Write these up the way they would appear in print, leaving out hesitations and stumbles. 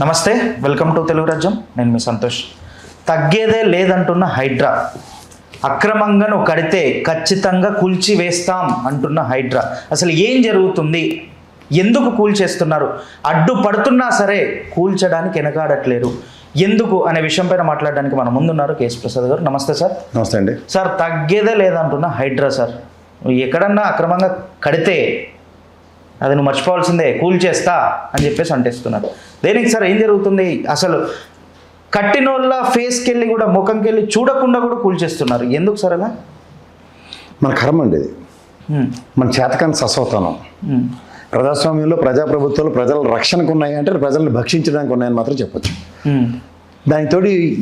నమస్తే, welcome to Telugu రాజ్యం. నేను మీ సంతోష్. తగ్గేదే లేదంటున్న హైడ్రా, అక్రమంగా నువ్వు కడితే ఖచ్చితంగా కూల్చివేస్తాం అంటున్న హైడ్రా. అసలు ఏం జరుగుతుంది, ఎందుకు కూల్చేస్తున్నారు, అడ్డుపడుతున్నా సరే కూల్చడానికి వెనకాడట్లేరు ఎందుకు అనే విషయం పైన మాట్లాడడానికి మన ముందున్నారు కేఎస్ ప్రసాద్ గారు. నమస్తే సార్. నమస్తే అండి. సార్, తగ్గేదే లేదంటున్న హైడ్రా సార్, నువ్వు ఎక్కడన్నా అక్రమంగా కడితే అది నువ్వు మర్చిపోవాల్సిందే, కూల్చేస్తా అని చెప్పేసి అంటేస్తున్నారు. దేనికి సార్, ఏం జరుగుతుంది అసలు? కట్టినోళ్ళ ఫేస్కి వెళ్ళి కూడా, ముఖంకి వెళ్ళి చూడకుండా కూడా కూల్చేస్తున్నారు. ఎందుకు సార్ అలా? మన కర్మ అండి ఇది, మన చేతకాని సస్వతనం. ప్రజాస్వామ్యంలో ప్రజాప్రభుత్వాలు ప్రజల రక్షణకు ఉన్నాయి అంటే ప్రజలను భక్షించడానికి ఉన్నాయని మాత్రం చెప్పొచ్చు. దానితో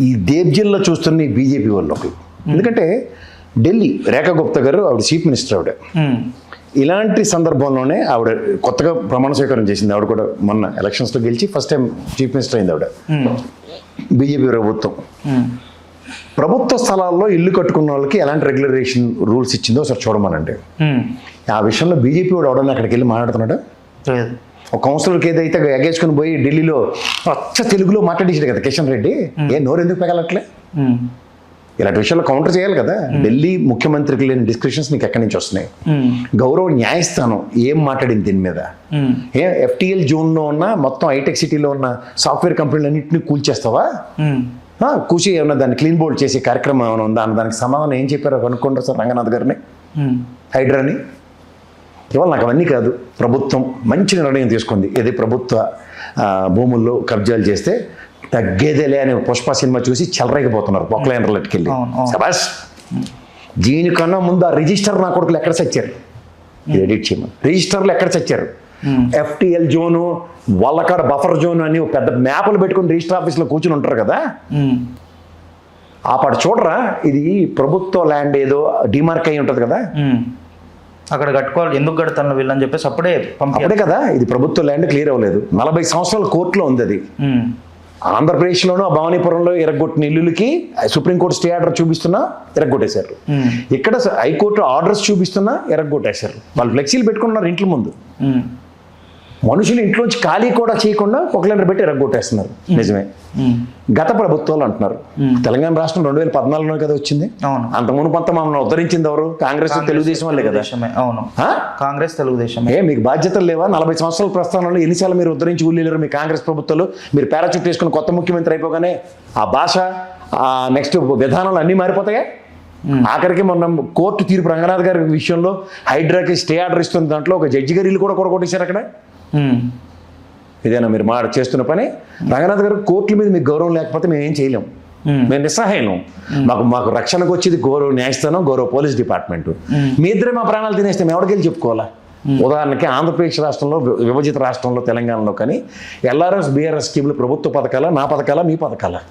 ఈ దేబ్జిల్లో చూస్తున్న ఈ బీజేపీ వాళ్ళు ఒకరు. ఎందుకంటే ఢిల్లీ రేఖా గుప్తా గారు, ఆవిడ చీఫ్ మినిస్టర్. ఆవిడ ఇలాంటి సందర్భంలోనే ఆవిడ కొత్తగా ప్రమాణ స్వీకారం చేసింది. ఆవిడ కూడా మొన్న ఎలక్షన్స్లో గెలిచి ఫస్ట్ టైం చీఫ్ మినిస్టర్ అయింది ఆవిడ. బీజేపీ ప్రభుత్వ స్థలాల్లో ఇల్లు కట్టుకున్న వాళ్ళకి ఎలాంటి రెగ్యులరేషన్ రూల్స్ ఇచ్చిందో ఒకసారి చూడమనండి. ఆ విషయంలో బీజేపీ వాడు అవడానికి అక్కడికి వెళ్ళి మాట్లాడుతున్నాడు. ఒక కౌన్సిలర్కి ఏదైతే ఎగేసుకుని పోయి ఢిల్లీలో అచ్చ తెలుగులో మాట్లాడేసాడు కదా కిషన్ రెడ్డి, ఏ నోరు ఎందుకు పెగలట్లే? ఇలాంటి విషయాల్లో కౌంటర్ చేయాలి కదా. ఢిల్లీ ముఖ్యమంత్రికి లేని డిస్క్రిప్షన్స్ నీకు ఎక్కడి నుంచి వస్తున్నాయి? గౌరవ న్యాయస్థానం ఏం మాట్లాడింది దీని మీద? ఎఫ్టీఎల్ జోన్లో ఉన్న మొత్తం హైటెక్ సిటీలో ఉన్న సాఫ్ట్వేర్ కంపెనీలన్నింటినీ కూల్చేస్తావా? కూర్చి ఏమన్నా దాన్ని క్లీన్ బోల్డ్ చేసే కార్యక్రమం ఏమైనా ఉందా? దానికి సమాధానం ఏం చెప్పారో కనుక్కుంటారు సార్ రంగనాథ్ గారిని, హైడ్రాని. ఇవాళ నాకు అవన్నీ కాదు, ప్రభుత్వం మంచి నిర్ణయం తీసుకుంది. ఏది ప్రభుత్వ భూముల్లో కబ్జాలు చేస్తే తగ్గేదేలే అనే పుష్ప సినిమా చూసి చెలరేగిపోతున్నారు పొక్కలైనర్లకి వెళ్ళి. సబాస్, దీనికన్నా ముందు ఆ రిజిస్టర్ నా కొడుకులు ఎక్కడ చచ్చారు? ఎడిట్ చేయమని రిజిస్టర్లు ఎక్కడ చచ్చారు? ఎఫ్టీఎల్ జోను, వల్లకాడ బఫర్ జోన్ అని పెద్ద మ్యాప్లు పెట్టుకుని రిజిస్టర్ ఆఫీస్లో కూర్చుని ఉంటారు కదా. ఆ పాటు చూడరా, ఇది ప్రభుత్వ ల్యాండ్ ఏదో డిమార్క్ అయి ఉంటుంది కదా, అక్కడ కట్టుకోవాలి, ఎందుకు కడతాను వీళ్ళని చెప్పేసి అప్పుడే కదా. ఇది ప్రభుత్వ ల్యాండ్ క్లియర్ అవ్వలేదు, 40 సంవత్సరాల కోర్టులో ఉంది అది. ఆంధ్రప్రదేశ్లోనూ ఆ భవానీపురంలో ఎరగొట్టిన ఇల్లులకి సుప్రీంకోర్టు స్టే ఆర్డర్ చూపిస్తున్నా ఎరగొట్టేశారు. ఇక్కడ హైకోర్టు ఆర్డర్స్ చూపిస్తున్నా ఎరగొట్టేశారు. వాళ్ళు ఫ్లెక్సీలు పెట్టుకున్నారు ఇంట్ల ముందు. మనుషులు ఇంట్లోంచి ఖాళీ కూడా చేయకుండా ఒకళ్ళని పెట్టి ఎరగొట్టేస్తున్నారు. నిజమే, గత ప్రభుత్వాలు అంటున్నారు. తెలంగాణ రాష్ట్రం 2014లో కదా వచ్చింది. అంత మునుపంతా మమ్మల్ని ఉద్ధరించింది ఎవరు? కాంగ్రెస్ తెలుగుదేశం వాళ్ళే కదా. అవును, కాంగ్రెస్ తెలుగుదేశం. మీకు బాధ్యతలు లేవా? 40 సంవత్సరాల ప్రస్థానంలో ఎన్నిసార్లు మీరు ఉద్ధరించి ఊళ్ళేరు మీ కాంగ్రెస్ ప్రభుత్వాలు? మీరు పారాచూట్ వేసుకుని కొత్త ముఖ్యమంత్రి అయిపోగానే ఆ భాష, ఆ నెక్స్ట్ విధానాలు అన్నీ మారిపోతాయా? ఆఖరికి మొన్న కోర్టు తీర్పు రంగనాథ్ గారి విషయంలో హైడ్రాకి స్టే ఆర్డర్ ఇస్తున్న దాంట్లో ఒక జడ్జి గారు ఇల్లు కూడా కొట్టేశారు అక్కడ. ఇదేనా మీరు చేస్తున్న పని? రంగనాథ్ గారు, కోర్టుల మీద మీకు గౌరవం లేకపోతే మేము ఏం చేయలేము, మేము నిస్సహాయం. మాకు రక్షణకు వచ్చేది గౌరవ న్యాయస్థానం, గౌరవ పోలీస్ డిపార్ట్మెంట్. మీ ఇద్దరే మా ప్రాణాలు తినేస్తే మేము ఎవరికి చెప్పుకోవాలా? ఉదాహరణకి ఆంధ్రప్రదేశ్ రాష్ట్రంలో, విభజిత రాష్ట్రంలో, తెలంగాణలో కానీ ఎల్ఆర్ఎస్ బీఆర్ఎస్ స్కీములు ప్రభుత్వ పథకాల, నా పథకాల, మీ పథకాల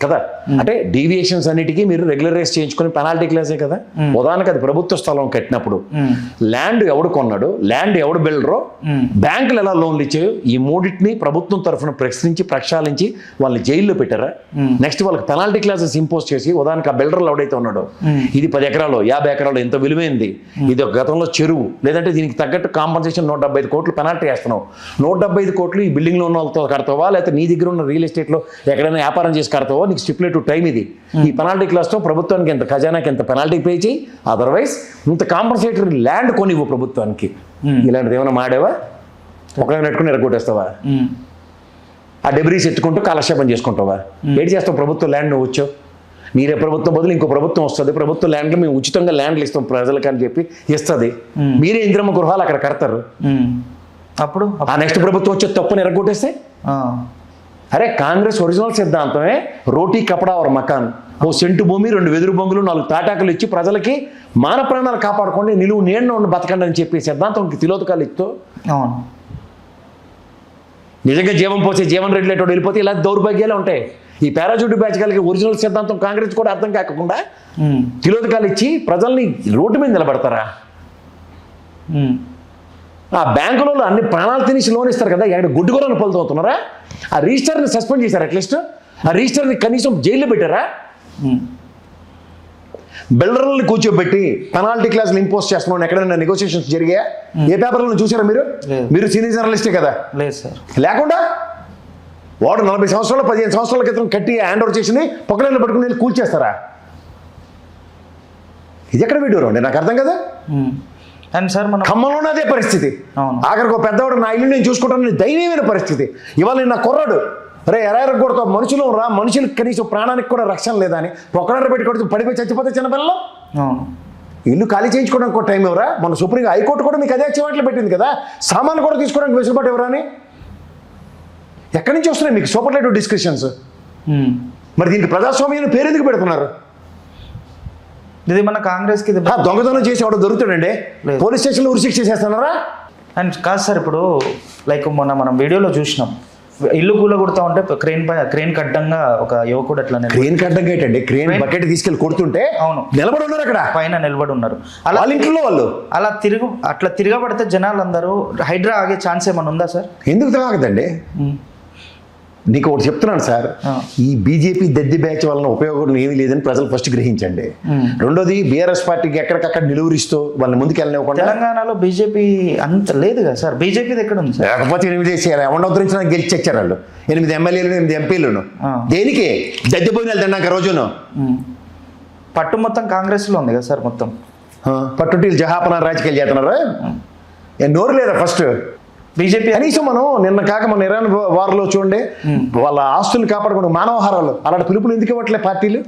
కదా. అంటే డీవియేషన్స్ అన్నిటికీ మీరు రెగ్యులరైజ్ చేయించుకుని పెనాల్టీ క్లాసే కదా. ఉదాహరణకు అది ప్రభుత్వ స్థలం కట్టినప్పుడు ల్యాండ్ ఎవడు కొన్నాడు, ల్యాండ్ ఎవడు బిల్డరో, బ్యాంకులు ఎలా లోన్లు ఇచ్చాయో, ఈ మూడింటిని ప్రభుత్వం తరఫున ప్రక్షాళించి వాళ్ళని జైల్లో పెట్టారా? నెక్స్ట్ వాళ్ళకి పెనాల్టీ క్లాసెస్ ఇంపోజ్ చేసి, ఉదాహరణకు ఆ బిల్డర్లు ఎవడైతే ఉన్నాడో, ఇది 10 ఎకరాలు 50 ఎకరాలు ఎంత విలువైంది, ఇది ఒక గతంలో చెరువు, లేదంటే దీనికి తగ్గట్టు కాంపన్సేషన్ 175 కోట్లు పెనాల్టీ వేస్తున్నావు. 175 కోట్లు ఈ బిల్డింగ్లో ఉన్న వాళ్ళతో కడతావా, లేకపోతే నీ దగ్గర ఉన్న రియల్ ఎస్టేట్లో ఎక్కడైనా వ్యాపారం కడతావో, నీకు స్టిపులేటివ్ టైం ఇది. ఈ పెనాల్టీ క్లాస్తో ప్రభుత్వానికి ఎంత, ఖజానాకి ఎంత పెనాల్టీ పే చేయి, అదర్వైజ్ ఇంత కాంపన్సేటరీ ల్యాండ్ కొనివ్వు ప్రభుత్వానికి. ఇలాంటిది ఏమైనా మాడేవా? ఒకళ్ళని నెట్టుకుని ఎరగొట్టేస్తావా? ఆ డెబ్రీస్ ఎత్తుకుంటూ కాలక్షేపం చేసుకుంటావా? ఏంటి చేస్తావు? ప్రభుత్వ ల్యాండ్ నువ్వు వచ్చావు, మీరే ప్రభుత్వం బదులు ఇంకో ప్రభుత్వం వస్తుంది, ప్రభుత్వ ల్యాండ్లు మేము ఉచితంగా ల్యాండ్లు ఇస్తాం ప్రజలకు అని చెప్పి ఇస్తుంది. మీరే ఇంద్రమ్మ గృహాలు అక్కడ కడతారు. అప్పుడు ఆ నెక్స్ట్ ప్రభుత్వం వచ్చే తప్పుని ఎరగొట్టేస్తే, అరే కాంగ్రెస్ ఒరిజినల్ సిద్ధాంతమే రోటీ కపడా और మకాన్, ఓ సెంటు భూమి, 2 వెదురు బొంగులు, 4 తాటాకులు ఇచ్చి ప్రజలకి మాన ప్రాణాలు కాపాడుకోండి, నిలువు నీడన ఉన్న బతకండి అని చెప్పి సిద్ధాంతంకి తిలోదకాలు ఇస్తూ, నిజంగా జీవం పోసే జీవన్ రెడ్డి లేటోడు వెళ్ళిపోతే ఇలా దౌర్భాగ్యాలే ఉంటాయి. ఈ పారాచూట్ బ్యాచ్ కలిగి ఒరిజినల్ సిద్ధాంతం కాంగ్రెస్ కూడా అర్థం కాకుండా తిలోదకాలు ఇచ్చి ప్రజల్ని రోడ్డు మీద నిలబడతారా? ఆ బ్యాంకులో అన్ని ప్రాణాలు తినేసి లోన్ ఇస్తారు కదా, ఇక్కడ గుడ్డుగోలను పొందుతున్నారా? ఆ రిజిస్టర్ని సస్పెండ్ చేశారు, అట్లీస్ట్ ఆ రిజిస్టర్ని కనీసం జైల్లో పెట్టారా? బిల్డర్లను కూర్చోబెట్టి పెనాల్టీ క్లాసులు ఇంపోజ్ చేస్తున్నాను ఎక్కడైనా నెగోషియేషన్స్ జరిగాయా? ఏ పేపర్లను చూసారా మీరు? మీరు సీనియర్ జర్నలిస్టే కదా. లేదు సార్. లేకుండా వాడు 40 సంవత్సరాలు 15 సంవత్సరాల క్రితం కట్టి హ్యాండ్ ఓవర్ చేసింది పొక్కలైన పట్టుకుని వెళ్ళి కూల్చేస్తారా? ఇది ఎక్కడ వీడియో అండి, నాకు అర్థం కదా. అండ్ సార్ మనం ఖమ్మంలోనే అదే పరిస్థితి. అవును. ఆఖరికి ఒక పెద్దవాడు నా ఇల్లు నేను చూసుకుంటానని దయనీయమైన పరిస్థితి. ఇవాళ నేను నా కుర్రాడు రే ఎరారు కొడుకో మనుషులు రా, మనుషులకు కనీసం ప్రాణానికి కూడా రక్షణ లేదా అని పొక్కడారు పెట్టి కొడుతూ పడిపోయి చచ్చిపోతే చిన్నపిల్లలు. అవును. ఇల్లు ఖాళీ చేయించుకోవడానికి కూడా టైం ఎవరా? మన సుప్రీం హైకోర్టు కూడా మీకు అదే చివాట్లు పెట్టింది కదా, సామాన్లు కూడా తీసుకోవడానికి వెసులుబాటు ఎవరా అని. ఎక్కడి నుంచి వస్తున్నాయి మీకు సూపర్లేటివ్ డిస్కషన్స్? మరి దీనికి ప్రజాస్వామ్యం పేరు ఎందుకు పెడుతున్నారు? ఇది మన కాంగ్రెస్కి ఇది దొంగతనం చేసి ఎవడో దొరుకుతాడండి, పోలీస్ స్టేషన్లో ఉరిశిక్ష చేసేస్తున్నారా? అండ్ కాదు సార్, ఇప్పుడు లైక్ మొన్న మనం వీడియోలో చూసినాం, ఇల్లు కూల కొడుతూ ఉంటే క్రెయిన్ కడ్డంగా ఒక యువకుడు అట్లా క్రెయిన్ కడ్డంగా ఏంటండి, క్రెయిన్ బకెట్ తీసుకెళ్ళి కొడుతుంటే అవును నిలబడి ఉన్నారు అక్కడ, పైన నిలబడి ఉన్నారు. వాళ్ళ ఇంట్లో వాళ్ళు అట్లా తిరగబడితే జనాలు అందరూ హైడ్రా ఆగే ఛాన్స్ ఏమైనా ఉందా సార్? ఎందుకు తాగదండి? నీకు ఒకటి చెప్తున్నాను సార్, ఈ బీజేపీ దద్ది బ్యాచ్ వలన ఉపయోగం ఏమీ లేదని ప్రజలు ఫస్ట్ గ్రహించండి. రెండోది బీఆర్ఎస్ పార్టీకి ఎక్కడికక్కడ నిలువరిస్తూ వాళ్ళని ముందుకు వెళ్ళనివ్వకుండా. తెలంగాణలో బీజేపీ అంత లేదు కదా సార్, బీజేపీది ఎక్కడ ఉంది సార్? లేకపోతే 8 చేయాలి, ఎవరినొద్దరించి నాకు గెలిచి వచ్చారు వాళ్ళు 8 ఎమ్మెల్యేలు 8 ఎంపీలను. దేనికి దద్దిపోయిన తిన్నాక రోజును పట్టు మొత్తం కాంగ్రెస్లో ఉంది కదా సార్, మొత్తం పట్టుటీలు జహాపన రాజకీయాలు చేస్తున్నారా? నోరు లేదా ఫస్ట్ బీజేపీ? కనీసం మనం నిన్న కాక మన ఇరాన్ వార్లో చూడండి, వాళ్ళ ఆస్తులు కాపాడుకుంటూ మానవహారాలు అలాంటి పిలుపులు ఎందుకు ఇవ్వట్లే పార్టీలు?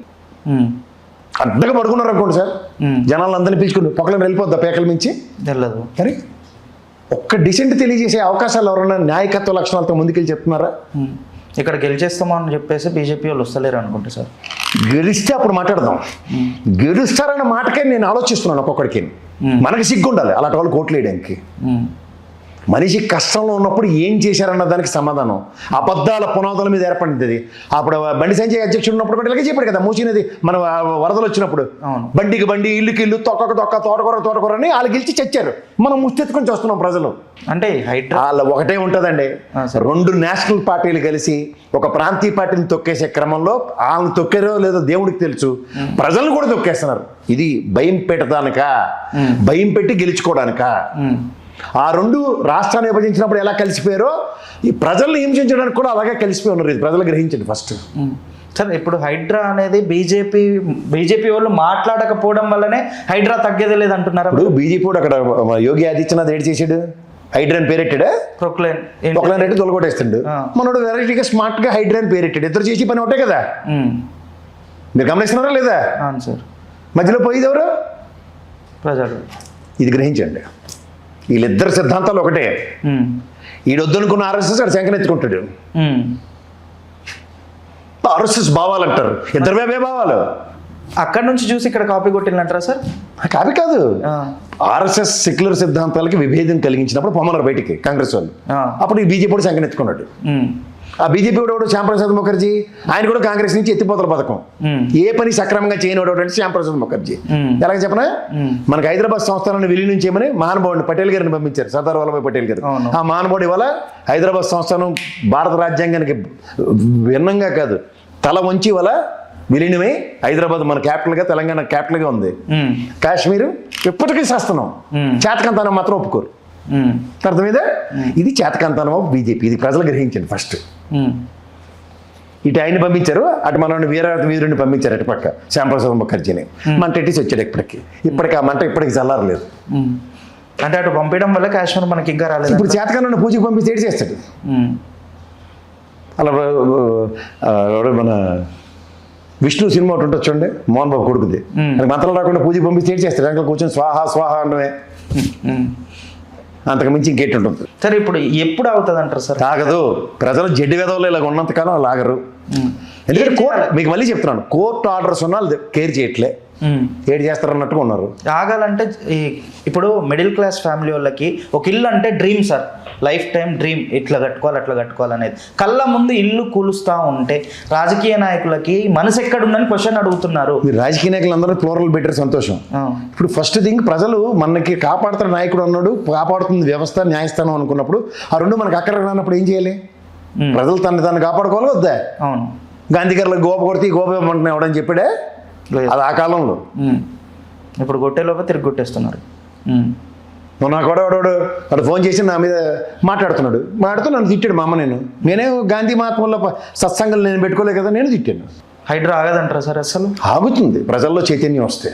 అడ్డగా పడుకున్నారు అనుకోండి సార్, జనాలను అందరినీ పిలుచుకుని పొక్కలను వెళ్ళిపోద్దా పేకల మించి? వెళ్ళదు. కానీ ఒక్క డిసెంట్ తెలియజేసే అవకాశాలు ఎవరైనా నాయకత్వ లక్షణాలతో ముందుకెళ్ళి చెప్తున్నారా? ఇక్కడ గెలిచేస్తామని చెప్పేసి బీజేపీ వాళ్ళు వస్తలేరు అనుకుంటే సార్. గెలిస్తే అప్పుడు మాట్లాడదాం. గెలుస్తారన్న మాటకే నేను ఆలోచిస్తున్నాను. ఒక్కొక్కడికి మనకి సిగ్గు ఉండాలి అలాంటి వాళ్ళు కోట్లు వేయడానికి. మనిషి కష్టంలో ఉన్నప్పుడు ఏం చేశారన్న దానికి సమాధానం అబద్ధాల పునాదుల మీద ఏర్పడింది. అప్పుడు బండి సంజయ్ అధ్యక్షుడు ఉన్నప్పుడు కూడా ఇలాగే చెప్పాడు కదా, మూసినది మన వరదలు వచ్చినప్పుడు బండికి బండి ఇల్లుకి ఇల్లు తొక్కకు తొక్క తోటకూర అని వాళ్ళు గెలిచి చచ్చారు. మనం ముష్టెత్తుకొని చూస్తున్నాం ప్రజలు. అంటే వాళ్ళు ఒకటే ఉంటుందండి, 2 నేషనల్ పార్టీలు కలిసి ఒక ప్రాంతీయ పార్టీని తొక్కేసే క్రమంలో వాళ్ళని తొక్కారో లేదో దేవుడికి తెలుసు, ప్రజలను కూడా తొక్కేస్తున్నారు. ఇది భయం పెట్టడానిక, భయం పెట్టి గెలుచుకోవడానిక? ఆ 2 రాష్ట్రాన్ని విభజించినప్పుడు ఎలా కలిసిపోయారో ఈ ప్రజల్ని హింసించడానికి కూడా అలాగే కలిసిపోయి ఉన్నారు. ఇది ప్రజలు గ్రహించండి ఫస్ట్. సార్ ఇప్పుడు హైడ్రా అనేది బీజేపీ వాళ్ళు మాట్లాడకపోవడం వల్లనే హైడ్రా తగ్గేది లేదంటున్నారు. ఇప్పుడు బీజేపీ కూడా అక్కడ యోగి ఆదిత్యనాథ్ ఏడు చేసాడు, హైడ్రాన్ పేరెట్టాడా? ప్రొక్లైన్ రెడ్డి తొలగొట్టేస్తాడు. మనోడు వెరైటీగా స్మార్ట్ గా హైడ్రాన్ పేరెట్టాడు. ఇద్దరు చేసి పని ఒకటే కదా, మీరు గమనిస్తున్నారా లేదా? సార్ మధ్యలో పోయేది ఎవరు? ప్రజలు. ఇది గ్రహించండి, వీళ్ళిద్దరు సిద్ధాంతాలు ఒకటే. ఈడొద్దనుకున్న ఆర్ఎస్ఎస్ అక్కడ శంకనెత్తుకుంటాడు. ఆర్ఎస్ఎస్ భావాలు అంటారు, ఇద్దరు వేవే భావాలు. అక్కడ నుంచి చూసి ఇక్కడ కాపీ కొట్టిందంటారా సార్? కాపీ కాదు, ఆర్ఎస్ఎస్ సెక్యులర్ సిద్ధాంతాలకి విభేదం కలిగించినప్పుడు పొమ్మన్నారు బయటికి కాంగ్రెస్ వాళ్ళు. అప్పుడు ఈ బీజేపీ కూడా శంకనెత్తుకున్నాడు. ఆ బీజేపీ కూడా శ్యాంప్రసాద్ ముఖర్జీ, ఆయన కూడా కాంగ్రెస్ నుంచి ఎత్తిపోతల పథకం, ఏ పని సక్రమంగా చేయనివాడు అంటే శ్యాంప్రసాద్ ముఖర్జీ. ఎలాగ చెప్పనా, మనకి హైదరాబాద్ సంస్థానాన్ని విలీనం చేయమని మహానుభావుడిని పటేల్ గారిని పంపించారు, సర్దార్ వల్లభాయ్ పటేల్ గారు. ఆ మహానుభావుడి వల్ల హైదరాబాద్ సంస్థానం భారత రాజ్యాంగానికి భిన్నంగా కాదు, తల వంచి వల్ల విలీనమై హైదరాబాద్ మన క్యాపిటల్గా, తెలంగాణ క్యాపిటల్గా ఉంది. కాశ్మీర్ ఎప్పటికీ శాస్తున్నాం, చేతకంతానం మాత్రం ఒప్పుకోరు. అర్థమైందా? ఇది చేతకంతానం ఆఫ్ బీజేపీ. ఇది ప్రజలు గ్రహించండి ఫస్ట్. ఇటు ఆయన పంపించారు, అటు మనల్ని వీరుని పంపించారు, అటు పక్క శ్యాంప్రసాద్ ముఖర్జీని. మంట ఎట్టేసి వచ్చాడు ఇప్పటికి ఆ మంట ఇప్పటికి చల్లారలేదు. అంటే అటు పంపించడం వల్ల కాశ్మీర్ మనకి ఇంకా రాలేదు. ఇప్పుడు చేతకాన్ని పూజకి పంపిస్తే ఏడు చేస్తాడు. అలా మన విష్ణు సినిమా ఒకటి ఉంటుంది చూడండి, మోహన్ బాబు కొడుకుది, మంత్రాలు రాకుండా పూజకి పంపిస్తే ఏడు చేస్తాడు. అక్కడ కూర్చొని స్వాహ స్వాహ అంటే అంతకు మించి ఇంకేటి ఉంటుంది. సరే ఇప్పుడు ఎప్పుడు అవుతుంది అంటారు సార్? ఆగదు. ప్రజలు జడ్డి వెదవులు ఇలా ఉన్నంతకాలం వాళ్ళు ఆగరు. ఎందుకంటే కోర్టు, మీకు మళ్ళీ చెప్తున్నాను, కోర్టు ఆర్డర్స్ ఉన్నా వాళ్ళు కేర్ చేయట్లే, ఏడు చేస్తారు అన్నట్టుగా ఉన్నారు. ఆగాలంటే ఇప్పుడు మిడిల్ క్లాస్ ఫ్యామిలీ వాళ్ళకి ఒక ఇల్లు అంటే dream sir, life time dream, ఇట్లా కట్టుకోవాలి అట్లా కట్టుకోవాలనేది. కళ్ళ ముందు ఇల్లు కూలుస్తూ ఉంటే రాజకీయ నాయకులకి మనసు ఎక్కడుందని క్వశ్చన్ అడుగుతున్నారు. మీరు రాజకీయ నాయకులు అందరూ ప్లూరల్ బెటర్, సంతోషం. ఇప్పుడు ఫస్ట్ థింగ్, ప్రజలు మనకి కాపాడుతున్న నాయకుడు అన్నాడు, కాపాడుతుంది వ్యవస్థ న్యాయస్థానం అనుకున్నప్పుడు ఆ 2 మనకు అక్కడ రానప్పుడు ఏం చేయాలి? ప్రజలు తను కాపాడుకోవాలి వద్దా? అవును. గాంధీ గారు గోప కొడితే గోప ఇవ్వమంటున్నా ఎవడని చెప్పాడే, అది ఆ కాలంలో. ఇప్పుడు కొట్టే లోపల తిరిగి కొట్టేస్తున్నారు. మొన్న కూడా వాడు ఫోన్ చేసి నా మీద మాట్లాడుతూ నన్ను తిట్టాడు మా అమ్మ. నేనే గాంధీ మహాత్ముల సత్సంగాలు నేను పెట్టుకోలే కదా, నేను తిట్టాను. హైడ్రా ఆగదంటారా సార్ అసలు? ఆగుతుంది ప్రజల్లో చైతన్యం వస్తే.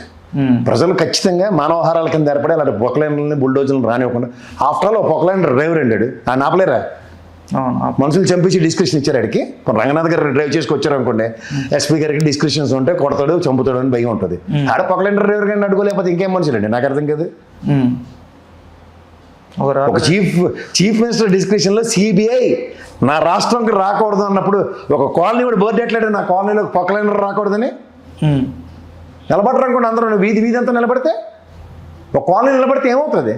ప్రజలు ఖచ్చితంగా మానవహారాల కింద ఏర్పడి అలాంటి పొక్కలైనర్లని బుల్డోజర్లను రానివ్వకుండా. ఆఫ్టర్ ఆల్ పొక్కలైనర్ డ్రైవర్ అండాడు, ఆ నాపలేరా? మనుషులు చంపించి డిస్క్రిప్షన్ ఇచ్చారు ఆడికి. రంగనాథ్ గారు డ్రైవ్ చేసుకొచ్చారు అనుకోండి, ఎస్పీ గారికి డిస్క్రిప్షన్స్ ఉంటే కొడతాడు చంపుతాడు అని భయం ఉంటుంది. ఆడ పొక్కలైనర్ డ్రైవర్ గారిని అడుకోలేకపోతే ఇంకేం మనుషులండి? నాకు అర్థం కాదు. ఒక చీఫ్ మినిస్టర్ డిస్క్రిప్షన్లో సిబిఐ నా రాష్ట్రంకి రాకూడదు అన్నప్పుడు ఒక కాలనీ కూడా బోర్డు ఎట్లాడు నా కాలనీలో పొక్కలైనర్ రాకూడదని నిలబడరు అనుకోండి. అందరూ వీధి అంతా నిలబడితే, ఒక కాలనీ నిలబడితే ఏమవుతుంది?